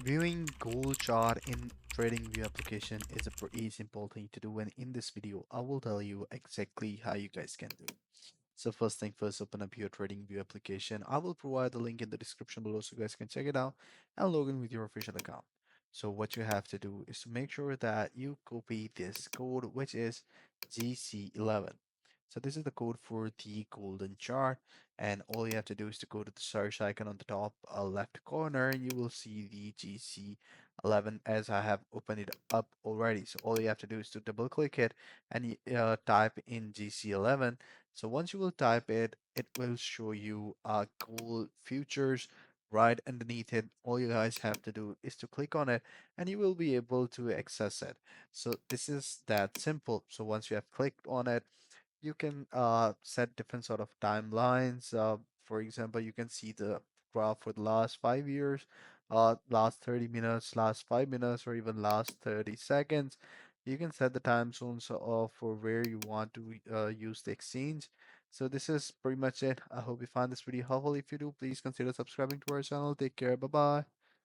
Viewing gold chart in TradingView application is a pretty simple thing to do, and in this video, I will tell you exactly how you guys can do it. So first thing first, open up your TradingView application. I will provide the link in the description below so you guys can check it out and log in with your official account. So what you have to do is to make sure that you copy this code, which is GC11. So this is the code for the golden chart, and all you have to do is to go to the search icon on the top left corner, and you will see the GC11 as I have opened it up already. So all you have to do is to double click it and type in GC11. So once you will type it, it will show you gold futures right underneath it. All you guys have to do is to click on it and you will be able to access it. So this is that simple. So once you have clicked on it, you can set different sort of timelines. For example, you can see the graph for the last 5 years, last 30 minutes, last 5 minutes, or even last 30 seconds. You can set the time zones for where you want to use the exchange. So this is pretty much it. I hope you find this video helpful. If you do, please consider subscribing to our channel. Take care. Bye bye.